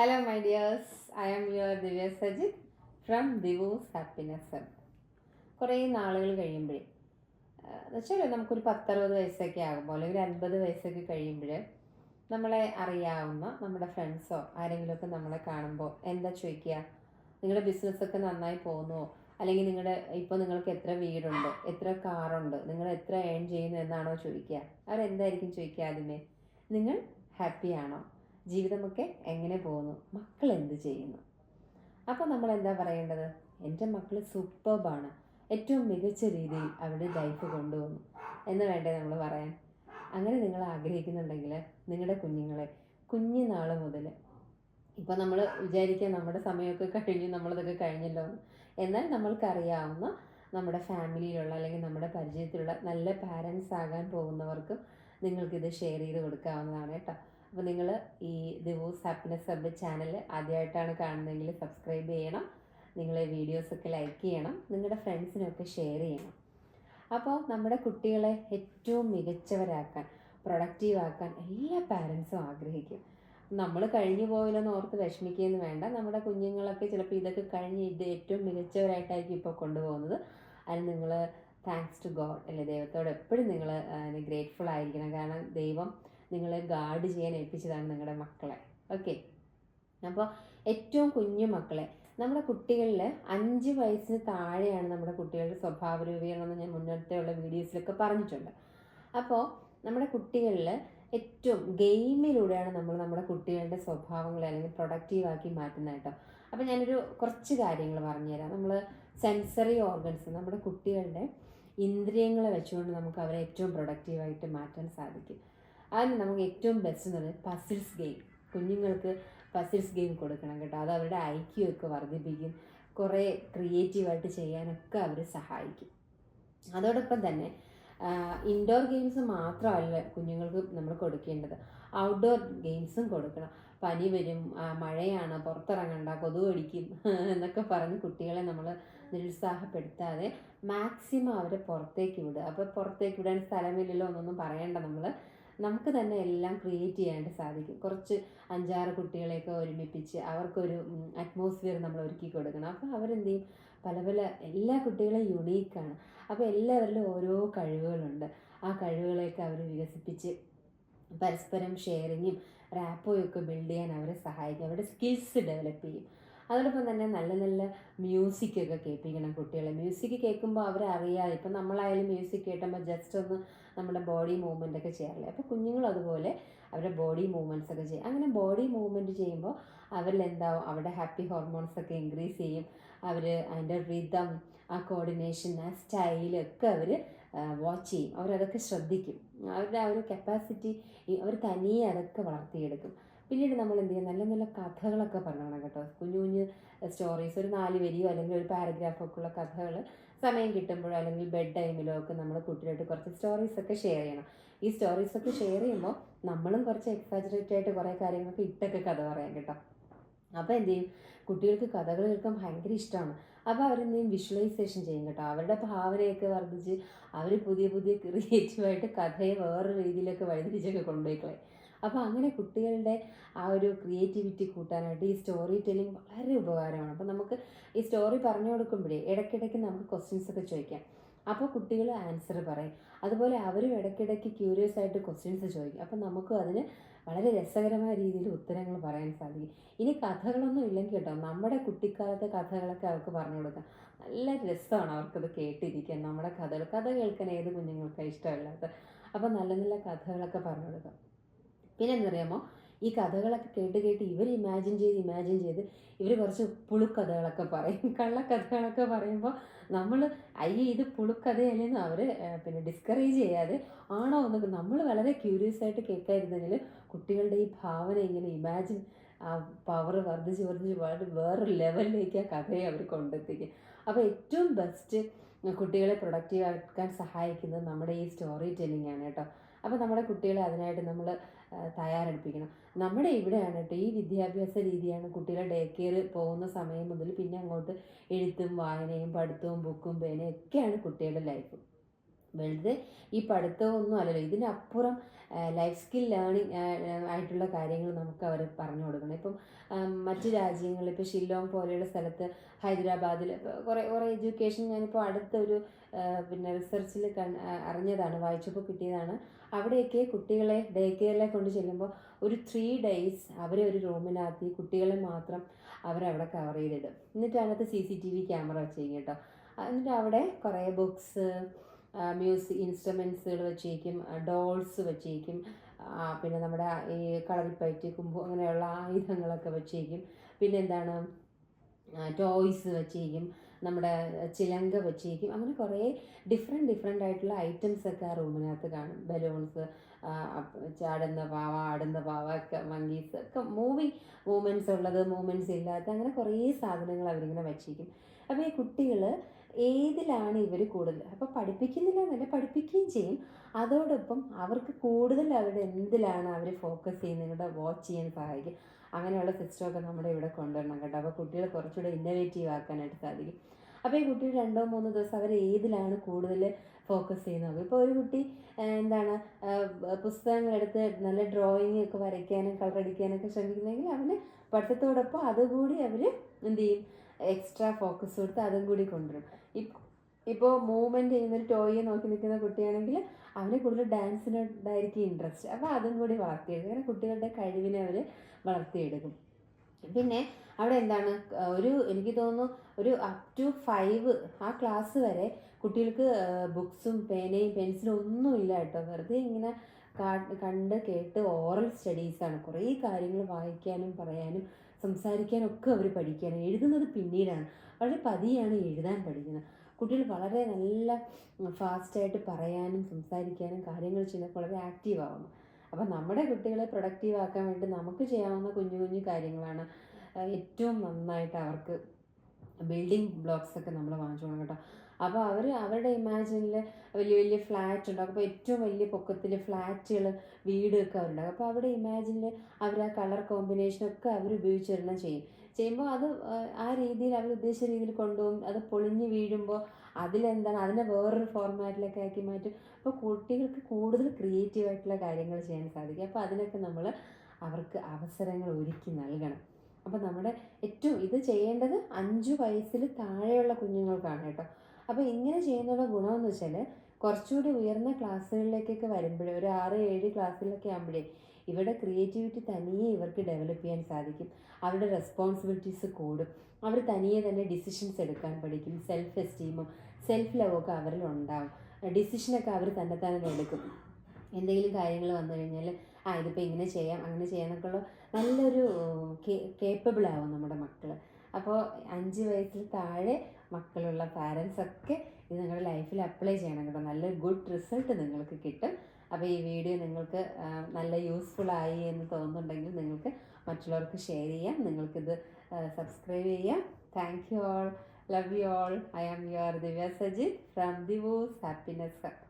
Hello, my dears. I am your Divya Sajid from Divu's Happiness Hub. കുറേ നാളുകൾ കഴിയുമ്പോഴേ എന്നുവെച്ചാൽ നമുക്കൊരു 10-60 വയസ്സൊക്കെ ആകുമ്പോൾ അല്ലെങ്കിൽ 50 വയസ്സൊക്കെ കഴിയുമ്പോൾ നമ്മളെ അറിയാവുന്ന നമ്മുടെ ഫ്രണ്ട്സോ ആരെങ്കിലുമൊക്കെ നമ്മളെ കാണുമ്പോൾ എന്താ ചോദിക്കുക, നിങ്ങളുടെ ബിസിനസ്സൊക്കെ നന്നായി പോകുന്നുവോ, അല്ലെങ്കിൽ ഇപ്പോൾ നിങ്ങൾക്ക് എത്ര വീടുണ്ട്, എത്ര കാറുണ്ട്, നിങ്ങൾ എത്ര ഏൺ ചെയ്യുന്നു എന്നാണോ ചോദിക്കുക. അവരെന്തായിരിക്കും ചോദിക്കുക ആദ്യമേ? നിങ്ങൾ ഹാപ്പിയാണോ, ജീവിതമൊക്കെ എങ്ങനെ പോകുന്നു, മക്കൾ എന്ത് ചെയ്യുന്നു? അപ്പോൾ നമ്മൾ എന്താ പറയേണ്ടത്? എൻ്റെ മക്കൾ സൂപ്പർബാണ്, ഏറ്റവും മികച്ച രീതിയിൽ അവരുടെ ലൈഫ് കൊണ്ടുപോകുന്നു എന്ന് വേണ്ടേ നമ്മൾ പറയാൻ? അങ്ങനെ നിങ്ങൾ ആഗ്രഹിക്കുന്നുണ്ടെങ്കിൽ നിങ്ങളുടെ കുഞ്ഞുങ്ങളെ കുഞ്ഞുനാൾ മുതൽ, ഇപ്പോൾ നമ്മൾ വിചാരിക്കുക നമ്മുടെ സമയമൊക്കെ കഴിഞ്ഞു, നമ്മളതൊക്കെ കഴിഞ്ഞല്ലോ എന്ന്. എന്നാൽ നമ്മൾക്കറിയാവുന്ന നമ്മുടെ ഫാമിലിയിലുള്ള അല്ലെങ്കിൽ നമ്മുടെ പരിചയത്തിലുള്ള നല്ല പാരൻസ് ആകാൻ പോകുന്നവർക്കും നിങ്ങൾക്കിത് ഷെയർ ചെയ്ത് കൊടുക്കാവുന്നതാണ് കേട്ടോ. അപ്പോൾ നിങ്ങൾ ഈ ദിവൂസ് ഹാപ്പിനെസ് ഹബ് ചാനൽ ആദ്യമായിട്ടാണ് കാണുന്നതെങ്കിൽ സബ്സ്ക്രൈബ് ചെയ്യണം, നിങ്ങൾ വീഡിയോസൊക്കെ ലൈക്ക് ചെയ്യണം, നിങ്ങളുടെ ഫ്രണ്ട്സിനൊക്കെ ഷെയർ ചെയ്യണം. അപ്പോൾ നമ്മുടെ കുട്ടികളെ ഏറ്റവും മികച്ചവരാക്കാൻ, പ്രൊഡക്റ്റീവാക്കാൻ എല്ലാ പാരൻസും ആഗ്രഹിക്കും. നമ്മൾ കഴിഞ്ഞു പോയില്ലെന്ന് ഓർത്ത് വിഷമിക്കുകയെന്ന് വേണ്ട. നമ്മുടെ കുഞ്ഞുങ്ങളൊക്കെ ചിലപ്പോൾ ഇതൊക്കെ കഴിഞ്ഞ് ഇത് ഏറ്റവും മികച്ചവരായിട്ടായിരിക്കും ഇപ്പോൾ കൊണ്ടുപോകുന്നത്. അതിന് നിങ്ങൾ താങ്ക്സ് ടു ഗോഡ് അല്ലെ, ദൈവത്തോട് എപ്പോഴും നിങ്ങൾ ഗ്രേറ്റ്ഫുൾ ആയിരിക്കണം. കാരണം ദൈവം നിങ്ങളെ ഗാർഡ് ചെയ്യാൻ ഏൽപ്പിച്ചതാണ് നിങ്ങളുടെ മക്കളെ. ഓക്കെ, അപ്പോൾ ഏറ്റവും കുഞ്ഞു മക്കളെ, നമ്മുടെ കുട്ടികളിൽ 5 വയസ്സിന് താഴെയാണ് നമ്മുടെ കുട്ടികളുടെ സ്വഭാവ രൂപീകരണം എന്ന് ഞാൻ മുന്നോട്ടുള്ള വീഡിയോസിലൊക്കെ പറഞ്ഞിട്ടുണ്ട്. അപ്പോൾ നമ്മുടെ കുട്ടികളിൽ ഏറ്റവും ഗെയിമിലൂടെയാണ് നമ്മൾ നമ്മുടെ കുട്ടികളുടെ സ്വഭാവങ്ങളെ അല്ലെങ്കിൽ പ്രൊഡക്റ്റീവാക്കി മാറ്റുന്നത് കേട്ടോ. അപ്പോൾ ഞാനൊരു കുറച്ച് കാര്യങ്ങൾ പറഞ്ഞുതരാം. നമ്മൾ സെൻസറി ഓർഗൻസ്, നമ്മുടെ കുട്ടികളുടെ ഇന്ദ്രിയങ്ങളെ വെച്ചുകൊണ്ട് നമുക്ക് അവരെ ഏറ്റവും പ്രൊഡക്റ്റീവായിട്ട് മാറ്റാൻ സാധിക്കും. അതിന് നമുക്ക് ഏറ്റവും ബെസ്റ്റ് എന്ന് പറയുന്നത് പസിൽസ് ഗെയിം. കുഞ്ഞുങ്ങൾക്ക് പസിൽസ് ഗെയിം കൊടുക്കണം കേട്ടോ. അത് അവരുടെ ഐക്യു ഒക്കെ വർദ്ധിപ്പിക്കും, കുറേ ക്രിയേറ്റീവായിട്ട് ചെയ്യാനൊക്കെ അവർ സഹായിക്കും. അതോടൊപ്പം തന്നെ ഇൻഡോർ ഗെയിംസ് മാത്രമല്ല കുഞ്ഞുങ്ങൾക്ക് നമ്മൾ കൊടുക്കേണ്ടത്, ഔട്ട്ഡോർ ഗെയിംസും കൊടുക്കണം. പനി വരും, മഴയാണ്, പുറത്തിറങ്ങണ്ട, കൊതുക് കടിക്കും എന്നൊക്കെ പറഞ്ഞ് കുട്ടികളെ നമ്മൾ നിരുത്സാഹപ്പെടുത്താതെ മാക്സിമം അവരെ പുറത്തേക്ക് വിടുക. അപ്പോൾ പുറത്തേക്ക് വിടാൻ സ്ഥലമില്ലല്ലോ എന്നൊന്നും പറയേണ്ട. നമുക്ക് തന്നെ എല്ലാം ക്രിയേറ്റ് ചെയ്യാനായിട്ട് സാധിക്കും. കുറച്ച് 5-6 കുട്ടികളെയൊക്കെ ഒരുമിപ്പിച്ച് അവർക്കൊരു അറ്റ്മോസ്ഫിയർ നമ്മൾ ഒരുക്കി കൊടുക്കണം. അപ്പോൾ അവരെന്ത് ചെയ്യും, പല പല എല്ലാ കുട്ടികളും യുണീക്കാണ്. അപ്പോൾ എല്ലാവരിലും ഓരോ കഴിവുകളുണ്ട്. ആ കഴിവുകളെയൊക്കെ അവർ വികസിപ്പിച്ച് പരസ്പരം ഷെയറിങ്ങും റാപ്പോയൊക്കെ ബിൽഡ് ചെയ്യാൻ അവരെ സഹായിക്കും, അവരുടെ സ്കിൽസ് ഡെവലപ്പ് ചെയ്യും. അതോടൊപ്പം തന്നെ നല്ല നല്ല മ്യൂസിക്കൊക്കെ കേൾപ്പിക്കണം കുട്ടികളെ. മ്യൂസിക് കേൾക്കുമ്പോൾ അവരറിയാതെ, ഇപ്പം നമ്മളായാലും മ്യൂസിക് കേട്ടുമ്പോൾ ജസ്റ്റ് ഒന്ന് നമ്മുടെ ബോഡി മൂവ്മെൻ്റ് ഒക്കെ ചെയ്യാറില്ല. അപ്പോൾ കുഞ്ഞുങ്ങൾ അതുപോലെ അവരുടെ ബോഡി മൂവ്മെൻറ്റ്സ് ഒക്കെ ചെയ്യും. അങ്ങനെ ബോഡി മൂവ്മെൻറ്റ് ചെയ്യുമ്പോൾ അവരിൽ എന്താവും, അവരുടെ ഹാപ്പി ഹോർമോൺസ് ഒക്കെ ഇൻക്രീസ് ചെയ്യും. അവർ അതിൻ്റെ റിതം, ആ കോർഡിനേഷൻ, ആ സ്റ്റൈലൊക്കെ അവർ വാച്ച് ചെയ്യും, അവരതൊക്കെ ശ്രദ്ധിക്കും. അവരുടെ ആ ഒരു കപ്പാസിറ്റി അവർ തനിയെ അതൊക്കെ വളർത്തിയെടുക്കും. പിന്നീട് നമ്മൾ എന്ത് ചെയ്യും, നല്ല നല്ല കഥകളൊക്കെ പറയണം കേട്ടോ. കുഞ്ഞു കുഞ്ഞ് സ്റ്റോറീസ്, ഒരു 4 വരിയോ അല്ലെങ്കിൽ ഒരു പാരഗ്രാഫൊക്കെ ഉള്ള കഥകൾ സമയം കിട്ടുമ്പോഴോ അല്ലെങ്കിൽ ബെഡ് ടൈമിലോ ഒക്കെ നമ്മൾ കുട്ടികളായിട്ട് കുറച്ച് സ്റ്റോറീസൊക്കെ ഷെയർ ചെയ്യണം. ഈ സ്റ്റോറീസൊക്കെ ഷെയർ ചെയ്യുമ്പോൾ നമ്മളും കുറച്ച് എക്സാജറേറ്റ് ആയിട്ട് കുറേ കാര്യങ്ങളൊക്കെ ഇട്ടൊക്കെ കഥ പറയാം കേട്ടോ. അപ്പോൾ എന്ത് ചെയ്യും, കുട്ടികൾക്ക് കഥകൾ കേൾക്കാൻ ഭയങ്കര ഇഷ്ടമാണ്. അപ്പോൾ അവരെന്ത് ചെയ്യും, വിഷ്വലൈസേഷൻ ചെയ്യും കേട്ടോ. അവരുടെ ഭാവനയൊക്കെ വർദ്ധിച്ച് അവർ പുതിയ പുതിയ ക്രിയേറ്റീവായിട്ട് കഥയെ വേറൊരു രീതിയിലൊക്കെ വഴിതിരിച്ചൊക്കെ കൊണ്ടുപോയിക്കളയും. അപ്പോൾ അങ്ങനെ കുട്ടികളുടെ ആ ഒരു ക്രിയേറ്റിവിറ്റി കൂട്ടാനായിട്ട് ഈ സ്റ്റോറി ടെല്ലിംഗ് വളരെ ഉപകാരമാണ്. അപ്പോൾ നമുക്ക് ഈ സ്റ്റോറി പറഞ്ഞു കൊടുക്കുമ്പോഴേ ഇടയ്ക്കിടയ്ക്ക് നമുക്ക് ക്വസ്റ്റ്യൻസ് ഒക്കെ ചോദിക്കാം. അപ്പോൾ കുട്ടികൾ ആൻസർ പറയും. അതുപോലെ അവരും ഇടയ്ക്കിടയ്ക്ക് ക്യൂരിയസ് ആയിട്ട് ക്വസ്റ്റ്യൻസ് ചോദിക്കും. അപ്പോൾ നമുക്കും അതിന് വളരെ രസകരമായ രീതിയിൽ ഉത്തരങ്ങൾ പറയാൻ സാധിക്കും. ഇനി കഥകളൊന്നും ഇല്ലെങ്കിൽ കേട്ടോ, നമ്മുടെ കുട്ടിക്കാലത്തെ കഥകളൊക്കെ അവർക്ക് പറഞ്ഞു കൊടുക്കാം. നല്ല രസമാണ് അവർക്കത് കേട്ടിരിക്കാൻ. നമ്മുടെ കഥ കേൾക്കാൻ ഏത് കുഞ്ഞുങ്ങൾക്കാണ് ഇഷ്ടമല്ലാത്ത. അപ്പോൾ നല്ല നല്ല കഥകളൊക്കെ പറഞ്ഞു കൊടുക്കാം. പിന്നെ എന്തറിയാമോ, ഈ കഥകളൊക്കെ കേട്ട് കേട്ട് ഇവർ ഇമാജിൻ ചെയ്ത് ഇവർ കുറച്ച് പുളുക്കഥകളൊക്കെ പറയും, കള്ളക്കഥകളൊക്കെ പറയുമ്പോൾ നമ്മൾ അയ്യേ ഇത് പുളുക്കഥയല്ലേന്ന് അവർ പിന്നെ ഡിസ്കറേജ് ചെയ്യാതെ ആണോ എന്നൊക്കെ നമ്മൾ വളരെ ക്യൂരിയസ് ആയിട്ട് കേൾക്കാതിരുന്നെങ്കിൽ കുട്ടികളുടെ ഈ ഭാവന ഇങ്ങനെ ഇമാജിൻ ആ പവർ വർദ്ധിച്ച് വേറൊരു ലെവലിലേക്ക് ആ കഥയെ അവർ കൊണ്ടെത്തിക്കും. അപ്പോൾ ഏറ്റവും ബെസ്റ്റ് കുട്ടികളെ പ്രൊഡക്റ്റീവ് ആക്കാൻ സഹായിക്കുന്നത് നമ്മുടെ ഈ സ്റ്റോറി ടെല്ലിംഗ് ആണ് കേട്ടോ. അപ്പോൾ നമ്മുടെ കുട്ടികളെ അതിനായിട്ട് നമ്മൾ തയ്യാറെടുപ്പിക്കണം. നമ്മുടെ ഇവിടെയാണ് കേട്ടോ ഈ വിദ്യാഭ്യാസ രീതിയാണ്. കുട്ടികളെ ഡേ കെയർ പോകുന്ന സമയം മുതൽ പിന്നെ അങ്ങോട്ട് എഴുത്തും വായനയും പഠിത്തവും ബുക്കും പേനയും ഒക്കെയാണ് കുട്ടികളുടെ ലൈഫ്. വെറുതെ ഈ പഠിത്തമൊന്നും അല്ലല്ലോ, ഇതിനപ്പുറം ലൈഫ് സ്കിൽ ലേണിംഗ് ആയിട്ടുള്ള കാര്യങ്ങൾ നമുക്ക് അവർ പറഞ്ഞു കൊടുക്കണം. ഇപ്പം മറ്റ് രാജ്യങ്ങളിൽ ഇപ്പോൾ ഷില്ലോങ് പോലെയുള്ള സ്ഥലത്ത്, ഹൈദരാബാദിൽ കുറേ കുറേ എഡ്യൂക്കേഷൻ, ഞാനിപ്പോൾ അടുത്തൊരു പിന്നെ റിസർച്ചിൽ അറിഞ്ഞതാണ്, വായിച്ചപ്പോൾ കിട്ടിയതാണ്. അവിടെയൊക്കെ കുട്ടികളെ ഡേ കെയറിലെ കൊണ്ട് ചെല്ലുമ്പോൾ ഒരു 3 days അവരെ ഒരു റൂമിനകത്ത് ഈ കുട്ടികളെ മാത്രം അവരവിടെ കവർ ചെയ്തിടും. എന്നിട്ട് അതിനകത്ത് CCTV ക്യാമറ വെച്ചേക്കും കേട്ടോ. എന്നിട്ട് അവിടെ കുറേ ബുക്സ്, മ്യൂസിക് ഇൻസ്ട്രുമെൻസുകൾ വെച്ചേക്കും, ഡോൾസ് വെച്ചേക്കും, പിന്നെ നമ്മുടെ ഈ കളറിപ്പയറ്റ്, കുമ്പ്, അങ്ങനെയുള്ള ആയുധങ്ങളൊക്കെ വെച്ചേക്കും. പിന്നെ എന്താണ്, ടോയ്സ് വെച്ചേക്കും, നമ്മുടെ ചിലങ്ക വെച്ചേക്കും. അങ്ങനെ കുറേ ഡിഫറെൻ്റ് ആയിട്ടുള്ള ഐറ്റംസ് ഒക്കെ ആ റൂമിനകത്ത് കാണും. ബലൂൺസ്, ചാടുന്ന പാവ, ആടുന്ന പാവ ഒക്കെ, മങ്കീസ് ഒക്കെ, മൂവ്മെൻറ്റ്സ് ഉള്ളത്, മൂവ്മെൻറ്റ്സ് ഇല്ലാത്ത, അങ്ങനെ കുറേ സാധനങ്ങൾ അവരിങ്ങനെ വെച്ചേക്കും. അപ്പോൾ ഈ കുട്ടികൾ ഏതിലാണ് ഇവർ കൂടുതൽ, അപ്പോൾ പഠിപ്പിക്കുന്നില്ല എന്നല്ല, പഠിപ്പിക്കുകയും ചെയ്യും. അതോടൊപ്പം അവർക്ക് കൂടുതൽ അവരുടെ എന്തിലാണ് അവർ ഫോക്കസ് ചെയ്യുന്നത് വാച്ച് ചെയ്യാൻ സഹായിക്കും. അങ്ങനെയുള്ള സിസ്റ്റമൊക്കെ നമ്മുടെ ഇവിടെ കൊണ്ടുവരണം കേട്ടോ. അപ്പോൾ കുട്ടികൾ കുറച്ചുകൂടെ ഇന്നോവേറ്റീവ് ആക്കാനായിട്ട് സാധിക്കും. അപ്പോൾ ഈ കുട്ടികൾ 2-3 ദിവസം അവർ ഏതിലാണ് കൂടുതൽ ഫോക്കസ് ചെയ്യുന്നത്. ഇപ്പോൾ ഒരു കുട്ടി എന്താണ് പുസ്തകങ്ങളെടുത്ത് നല്ല ഡ്രോയിങ് ഒക്കെ വരയ്ക്കാനും കളറടിക്കാനൊക്കെ ശ്രമിക്കുന്നെങ്കിൽ അവന് പഠിത്തത്തോടൊപ്പം അതുകൂടി അവർ എന്ത് ചെയ്യും, എക്സ്ട്രാ ഫോക്കസ് കൊടുത്ത് അതും കൂടി കൊണ്ടുവരും. ഇപ്പോൾ മൂവ്മെൻറ്റ് ചെയ്യുന്നൊരു ടോയെ നോക്കി നിൽക്കുന്ന കുട്ടിയാണെങ്കിൽ അവന് കൂടുതൽ ഡാൻസിനോടായിരിക്കും ഇൻട്രസ്റ്റ്. അപ്പോൾ അതും കൂടി വളർത്തിയെടുക്കും. അങ്ങനെ കുട്ടികളുടെ കഴിവിനെ അവർ വളർത്തിയെടുക്കും. പിന്നെ അവിടെ എന്താണ്, എനിക്ക് തോന്നുന്നു ഒരു അപ് ടു 5 ആ ക്ലാസ് വരെ കുട്ടികൾക്ക് ബുക്സും പേനയും പെൻസിലും ഒന്നും ഇല്ല കേട്ടോ. വെറുതെ ഇങ്ങനെ കണ്ട് കേട്ട് ഓറൽ സ്റ്റഡീസാണ്. കുറേ കാര്യങ്ങൾ വായിക്കാനും പറയാനും സംസാരിക്കാനും ഒക്കെ അവർ പഠിക്കുകയാണ്. എഴുതുന്നത് പിന്നീടാണ്. വളരെ പതിയാണ് എഴുതാൻ പഠിക്കുന്നത്. കുട്ടികൾ വളരെ നല്ല ഫാസ്റ്റായിട്ട് പറയാനും സംസാരിക്കാനും കാര്യങ്ങൾ ചെയ്യുന്നതൊക്കെ വളരെ ആക്റ്റീവ് ആവുന്നു. അപ്പം നമ്മുടെ കുട്ടികളെ പ്രൊഡക്റ്റീവ് ആക്കാൻ വേണ്ടി നമുക്ക് ചെയ്യാവുന്ന കുഞ്ഞു കുഞ്ഞു കാര്യങ്ങളാണ്. ഏറ്റവും നന്നായിട്ട് അവർക്ക് ബിൽഡിംഗ് ബ്ലോക്സ് ഒക്കെ നമ്മൾ വാങ്ങിച്ചു കൊടുക്കണം കേട്ടോ. അപ്പോൾ അവരുടെ ഇമാജിനിൽ വലിയ വലിയ ഫ്ലാറ്റ് ഉണ്ടാകും. അപ്പോൾ ഏറ്റവും വലിയ പൊക്കത്തിൽ ഫ്ലാറ്റുകൾ, വീടൊക്കെ അവരുണ്ടാകും. അപ്പോൾ അവിടെ ഇമാജിനിൽ അവർ ആ കളർ കോമ്പിനേഷനൊക്കെ അവർ ഉപയോഗിച്ചിരണം ചെയ്യുമ്പോൾ അത് ആ രീതിയിൽ അവർ ഉദ്ദേശിച്ച രീതിയിൽ കൊണ്ടുപോകും. അത് പൊളിഞ്ഞ് വീഴുമ്പോൾ അതിലെന്താണ്, അതിനെ വേറൊരു ഫോർമാറ്റിലൊക്കെ ആക്കി മാറ്റും. അപ്പോൾ കുട്ടികൾക്ക് കൂടുതൽ ക്രിയേറ്റീവായിട്ടുള്ള കാര്യങ്ങൾ ചെയ്യാൻ സാധിക്കും. അപ്പോൾ അതിനൊക്കെ നമ്മൾ അവർക്ക് അവസരങ്ങൾ ഒരുക്കി നൽകണം. അപ്പോൾ നമ്മുടെ ഏറ്റവും ഇത് ചെയ്യേണ്ടത് 5 വയസ്സിൽ താഴെയുള്ള കുഞ്ഞുങ്ങൾക്കാണ് കേട്ടോ. അപ്പോൾ ഇങ്ങനെ ചെയ്യുന്നതിനുള്ള ഗുണമെന്ന് വെച്ചാൽ കുറച്ചുകൂടി ഉയർന്ന ക്ലാസ്സുകളിലേക്കൊക്കെ വരുമ്പോഴേ, ഒരു 6-7 ക്ലാസ്സിലൊക്കെ ആകുമ്പോഴേ ഇവരുടെ ക്രിയേറ്റിവിറ്റി തനിയെ ഇവർക്ക് ഡെവലപ്പ് ചെയ്യാൻ സാധിക്കും. അവരുടെ റെസ്പോൺസിബിലിറ്റീസ് കൂടും. അവർ തനിയെ തന്നെ ഡിസിഷൻസ് എടുക്കാൻ പഠിക്കും. സെൽഫ് എസ്റ്റീമും സെൽഫ് ലവൊക്കെ അവരിൽ ഉണ്ടാവും. ഡിസിഷനൊക്കെ അവർ തന്നെ എടുക്കും. എന്തെങ്കിലും കാര്യങ്ങൾ വന്നു കഴിഞ്ഞാൽ ഇതിപ്പോൾ ഇങ്ങനെ ചെയ്യാം, അങ്ങനെ ചെയ്യാമെന്നൊക്കെ ഉള്ള നല്ലൊരു കേപ്പബിളാവും നമ്മുടെ മക്കൾ. അപ്പോൾ 5 വയസ്സിൽ താഴെ മക്കളുള്ള പാരൻസൊക്കെ ഇത് നിങ്ങളുടെ ലൈഫിൽ അപ്ലൈ ചെയ്യണം കേട്ടോ. നല്ല ഗുഡ് റിസൾട്ട് നിങ്ങൾക്ക് കിട്ടും. അപ്പോൾ ഈ വീഡിയോ നിങ്ങൾക്ക് നല്ല യൂസ്ഫുള്ളായി എന്ന് തോന്നുന്നുണ്ടെങ്കിൽ നിങ്ങൾക്ക് മറ്റുള്ളവർക്ക് ഷെയർ ചെയ്യാം. നിങ്ങൾക്കിത് സബ്സ്ക്രൈബ് ചെയ്യാം. Thank you all. Love you all. I am your Divya Sajith from Divoos happiness hub.